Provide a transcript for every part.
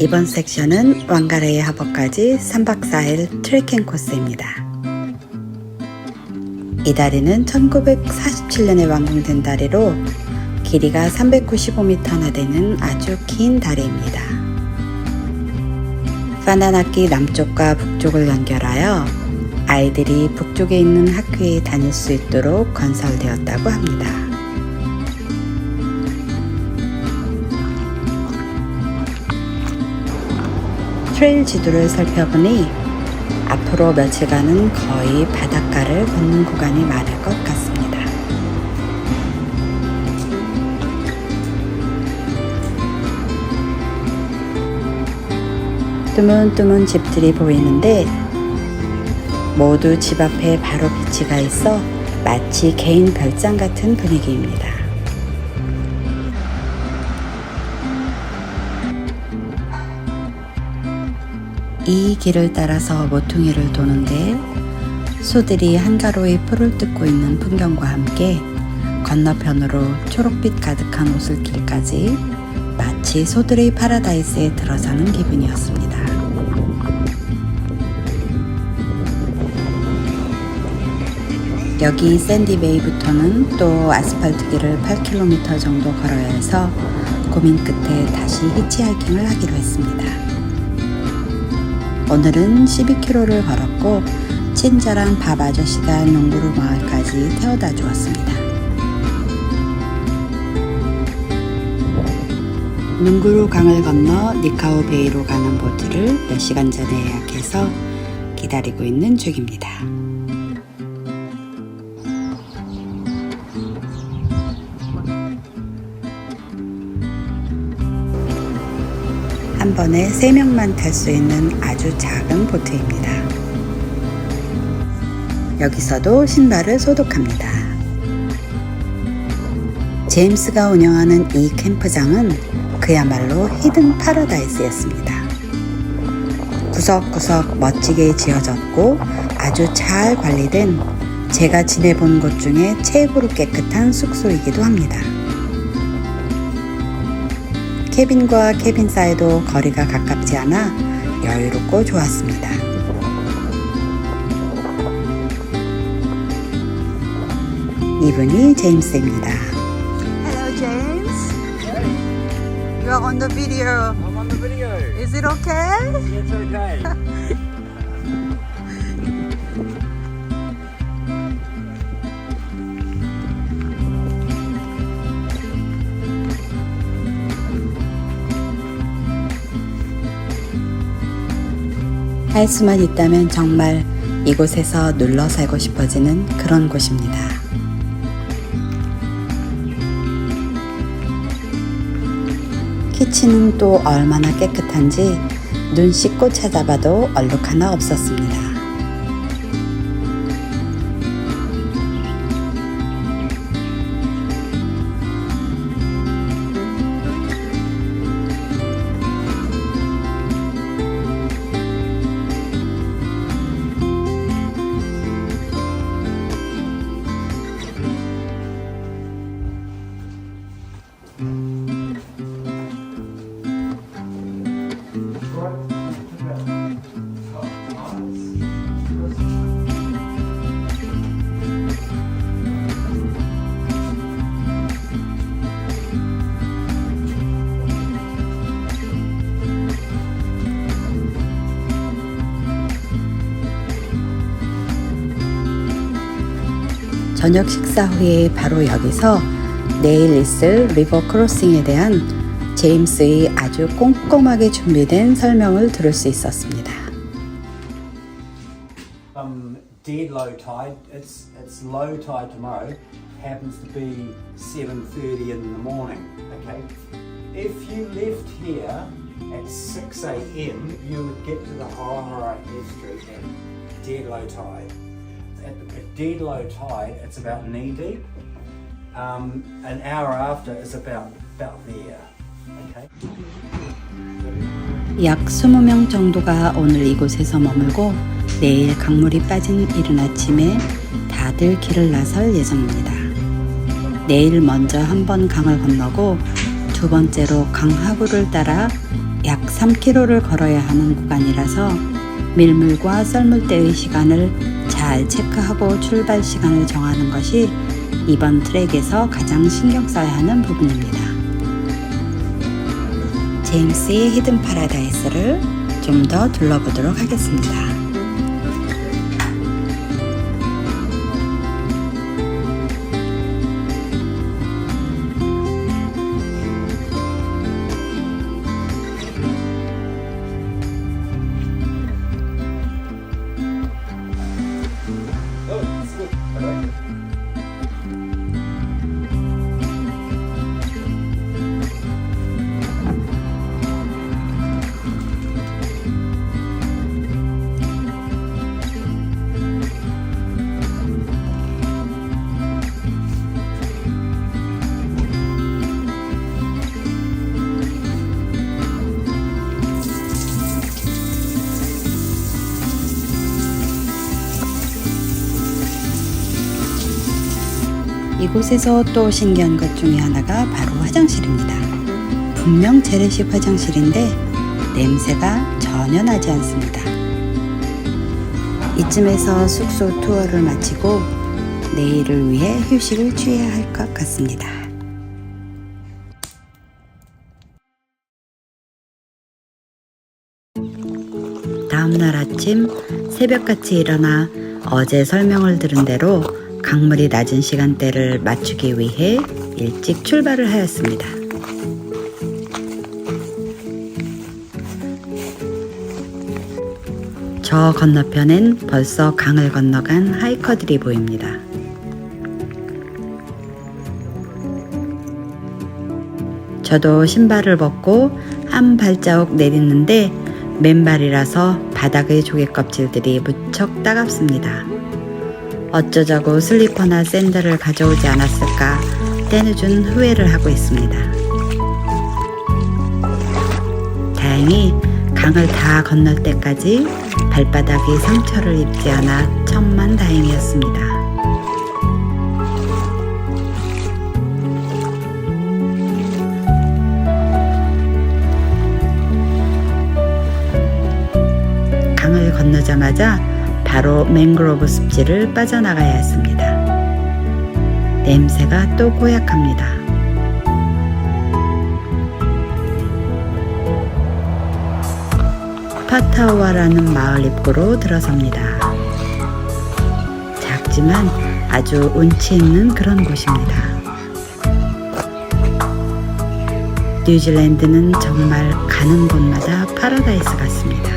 이번 섹션은 왕가레이 하버까지 3박 4일 트레킹 코스입니다. 이 다리는 1947년에 완공된 다리로 길이가 395m나 되는 아주 긴 다리입니다. 파나나키 남쪽과 북쪽을 연결하여 아이들이 북쪽에 있는 학교에 다닐 수 있도록 건설되었다고 합니다. 트레일 지도를 살펴보니 앞으로 며칠간은 거의 바닷가를 걷는 구간이 많을 것 같습니다. 뜨문뜨문 집들이 보이는데 모두 집 앞에 바로 비치가 있어 마치 개인 별장 같은 분위기입니다. 이 길을 따라서 모퉁이를 도는데 소들이 한가로이 풀을 뜯고 있는 풍경과 함께 건너편으로 초록빛 가득한 오솔길까지 마치 소들의 파라다이스에 들어서는 기분이었습니다. 여기 샌디베이부터는 또 아스팔트 길을 8km 정도 걸어야 해서 고민 끝에 다시 히치하이킹을 하기로 했습니다. 오늘은 12km를 걸었고 친절한 밥 아저씨가 농구루 마을까지 태워다 주었습니다. 농구루 강을 건너 니카우 베이로 가는 보트를 몇 시간 전에 예약해서 기다리고 있는 중입니다. 한 번에 3명만 탈 수 있는 아주 작은 보트입니다. 여기서도 신발을 소독합니다. 제임스가 운영하는 이 캠프장은 그야말로 히든 파라다이스였습니다. 구석구석 멋지게 지어졌고 아주 잘 관리된 제가 지내본 곳 중에 최고로 깨끗한 숙소이기도 합니다. 캐빈과 캐빈 사이도 거리가 가깝지 않아 여유롭고 좋았습니다. 이분이 제임스입니다. Hello, James. You're on the video. I'm on the video. Is it okay? It's okay. 할 수만 있다면 정말 이곳에서 눌러 살고 싶어지는 그런 곳입니다. 키친은 또 얼마나 깨끗한지 눈 씻고 찾아봐도 얼룩 하나 없었습니다. 저녁 식사 후에 바로 여기서 내일 있을 리버 크로싱에 대한 제임스의 아주 꼼꼼하게 준비된 설명을 들을 수 있었습니다. Dead low tide. It's low tide tomorrow. Happens to be 7:30 in the morning. Okay. If you left here at 6 a.m., you would get to the Horahora estuary at dead low tide. At dead low tide, it's about knee deep. An hour after is about there. Okay. 약 20명 정도가 오늘 이곳에서 머물고 내일 강물이 빠진 이른 아침에 다들 길을 나설 예정입니다. 내일 먼저 한 번 강을 건너고 두 번째로 강 하구를 따라 약 3km를 걸어야 하는 구간이라서 밀물과 썰물 때의 시간을 잘 체크하고 출발 시간을 정하는 것이 이번 트랙에서 가장 신경 써야 하는 부분입니다. 제임스의 히든 파라다이스를 좀 더 둘러보도록 하겠습니다. 이곳에서 또 신기한 것 중에 하나가 바로 화장실입니다. 분명 재래식 화장실인데 냄새가 전혀 나지 않습니다. 이쯤에서 숙소 투어를 마치고 내일을 위해 휴식을 취해야 할 것 같습니다. 다음날 아침 새벽같이 일어나 어제 설명을 들은 대로 강물이 낮은 시간대를 맞추기 위해 일찍 출발을 하였습니다. 저 건너편엔 벌써 강을 건너간 하이커들이 보입니다. 저도 신발을 벗고 한 발자국 내딛는데 맨발이라서 바닥의 조개 껍질들이 무척 따갑습니다. 어쩌자고 슬리퍼나 샌들을 가져오지 않았을까 때늦은 후회를 하고 있습니다. 다행히 강을 다 건널 때까지 발바닥이 상처를 입지 않아 천만다행이었습니다. 강을 건너자마자 바로 맹그로브 습지를 빠져나가야 했습니다. 냄새가 또 고약합니다. 파타우아라는 마을 입구로 들어섭니다. 작지만 아주 운치 있는 그런 곳입니다. 뉴질랜드는 정말 가는 곳마다 파라다이스 같습니다.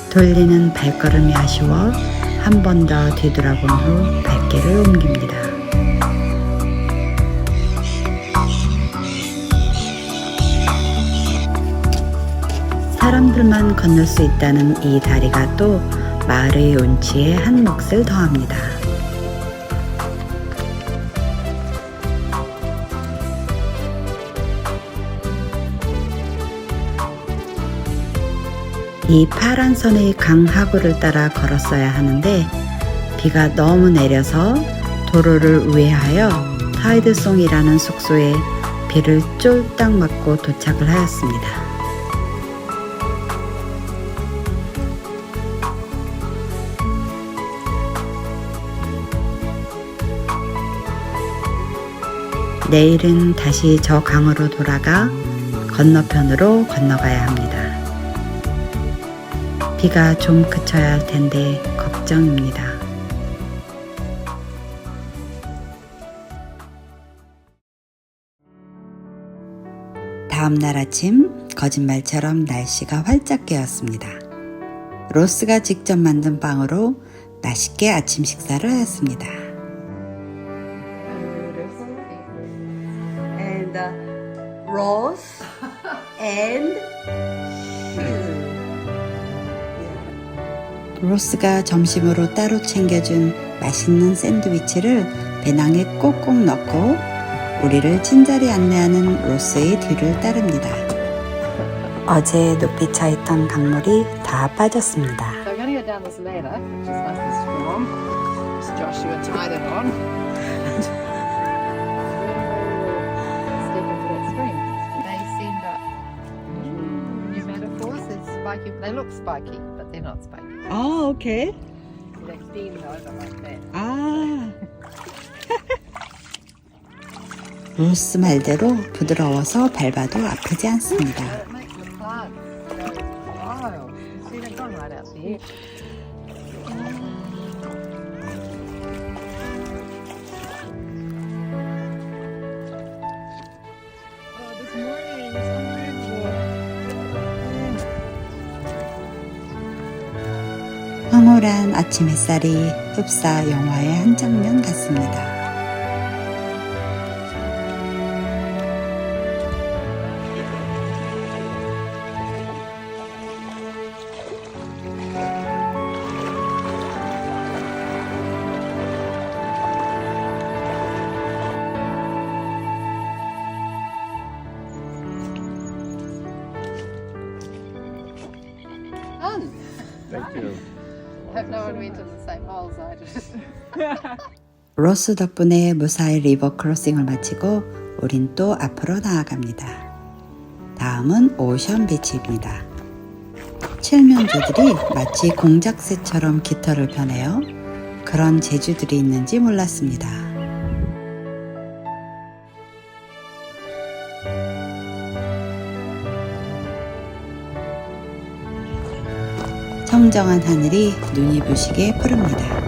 돌리는 발걸음이 아쉬워 한 번 더 뒤돌아본 후 발길을 옮깁니다. 사람들만 건널 수 있다는 이 다리가 또 마을의 운치에 한 몫을 더합니다. 이 파란 선의 강 하구를 따라 걸었어야 하는데 비가 너무 내려서 도로를 우회하여 타이드송이라는 숙소에 비를 쫄딱 맞고 도착을 하였습니다. 내일은 다시 저 강으로 돌아가 건너편으로 건너가야 합니다. 비가 좀 그쳐야 할 텐데 걱정입니다. 다음날 아침 거짓말처럼 날씨가 활짝 깨었습니다. 로스가 직접 만든 빵으로 맛있게 아침 식사를 하였습니다. And rose and 로스가 점심으로 따로 챙겨준 맛있는 샌드위치를 배낭에 꼭꼭 넣고 우리를 친절히 안내하는 로스의 뒤를 따릅니다. 어제 높이 차 있던 강물이 다 빠졌습니다. So I'm going to go down this ladder, which is nice and strong. Just Joshua tied it on. And step into that stream. They seem spiky. They look spiky, but they're not spiky. 아, 오케이. They bend over like that. 아. 로스 말대로 부드러워서 밟아도 아프지 않습니다. It makes the plants wild. See, they've gone right out there. Oh, this morning is unbelievable. 황홀한 아침 햇살이 흡사 영화의 한 장면 같습니다. Fun. Thank you. Hope no one went in the same holes I did. 로스 덕분에 무사히 리버 크로싱을 마치고 우린 또 앞으로 나아갑니다. 다음은 오션 비치입니다. 칠면조들이 마치 공작새처럼 깃털을 펴내요. 그런 재주들이 있는지 몰랐습니다. 청정한 하늘이 눈이 부시게 푸릅니다.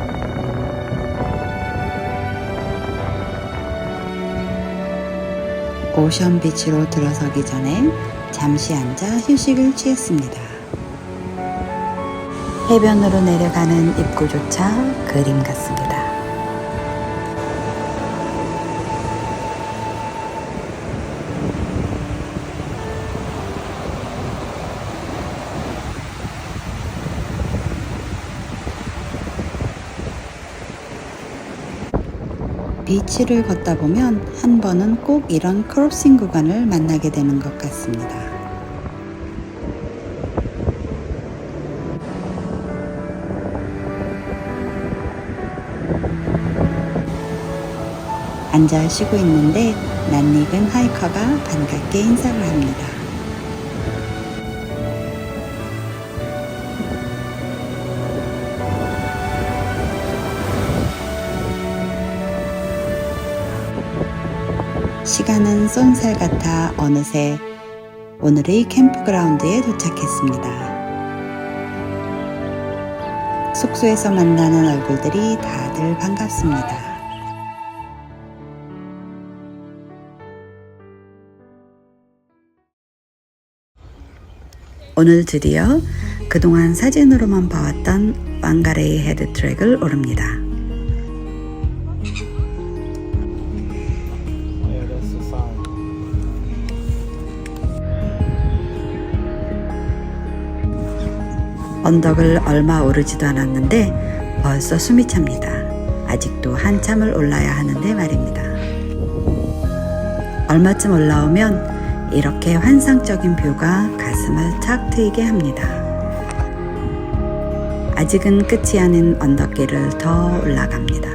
오션 비치로 들어서기 전에 잠시 앉아 휴식을 취했습니다. 해변으로 내려가는 입구조차 그림 같습니다. 비치를 걷다 보면 한 번은 꼭 이런 크로싱 구간을 만나게 되는 것 같습니다. 앉아 쉬고 있는데 낯익은 하이커가 반갑게 인사를 합니다. 시간은 쏜살 같아 어느새 오늘의 캠프그라운드에 도착했습니다. 숙소에서 만나는 얼굴들이 다들 반갑습니다. 오늘 드디어 그동안 사진으로만 봐왔던 왕가레이 헤드 트랙을 오릅니다. Yeah, that's the sign. 언덕을 얼마 오르지도 않았는데 벌써 숨이 찹니다. 아직도 한참을 올라야 하는데 말입니다. 얼마쯤 올라오면 이렇게 환상적인 뷰가 가슴을 탁 트이게 합니다. 아직은 끝이 아닌 언덕길을 더 올라갑니다.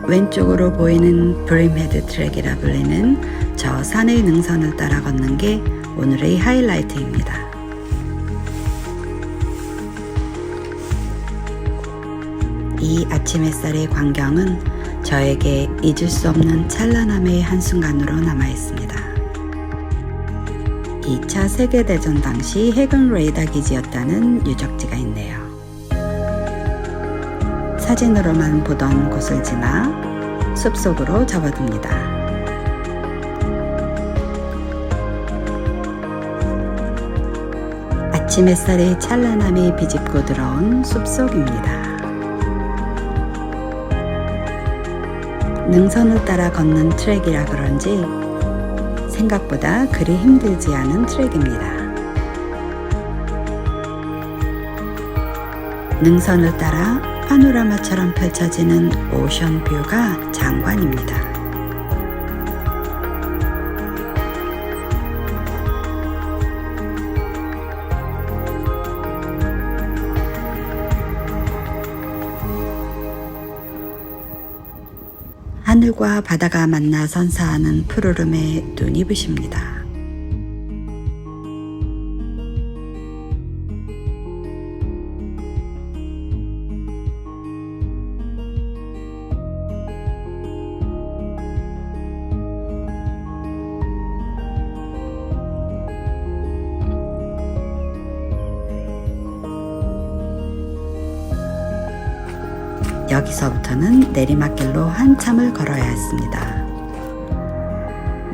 왼쪽으로 보이는 브림헤드 트랙이라 불리는 저 산의 능선을 따라 걷는 게 오늘의 하이라이트입니다. 이 아침 햇살의 광경은 저에게 잊을 수 없는 찬란함의 한순간으로 남아있습니다. 2차 세계대전 당시 해군 레이더 기지였다는 유적지가 있네요. 사진으로만 보던 곳을 지나 숲속으로 접어듭니다. 아침 햇살의 찬란함이 비집고 들어온 숲속입니다. 능선을 따라 걷는 트랙이라 그런지 생각보다 그리 힘들지 않은 트랙입니다. 능선을 따라 파노라마처럼 펼쳐지는 오션 뷰가 장관입니다. 하늘과 바다가 만나 선사하는 푸르름에 눈이 부십니다. 여기서부터는 내리막길로 한참을 걸어야 했습니다.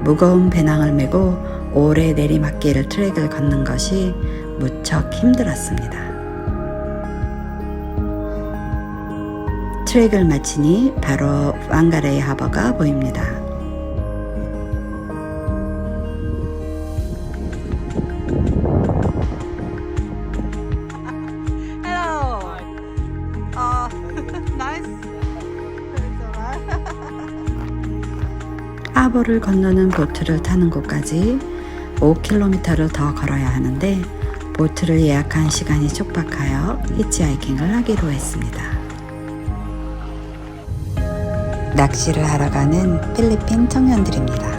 무거운 배낭을 메고 오래 내리막길 트랙을 걷는 것이 무척 힘들었습니다. 트랙을 마치니 바로 왕가레이 하버가 보입니다. Hello. Nice. 하버를 건너는 보트를 타는 곳까지 5km를 더 걸어야 하는데 보트를 예약한 시간이 촉박하여 히치하이킹을 하기로 했습니다. 낚시를 하러 가는 필리핀 청년들입니다.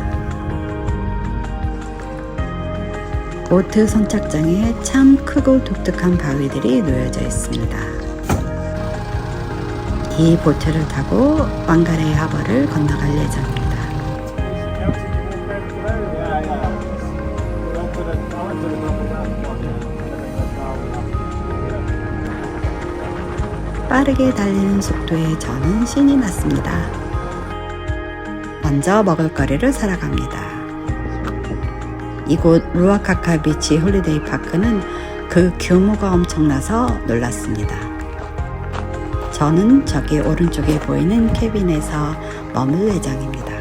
보트 선착장에 참 크고 독특한 바위들이 놓여져 있습니다. 이 보트를 타고 왕가레이 하버를 건너갈 예정입니다. 빠르게 달리는 속도에 저는 신이 났습니다. 먼저 먹을거리를 사러 갑니다. 이곳 루아카카 비치 홀리데이 파크는 그 규모가 엄청나서 놀랐습니다. 저는 저기 오른쪽에 보이는 캐빈에서 머물 예정입니다.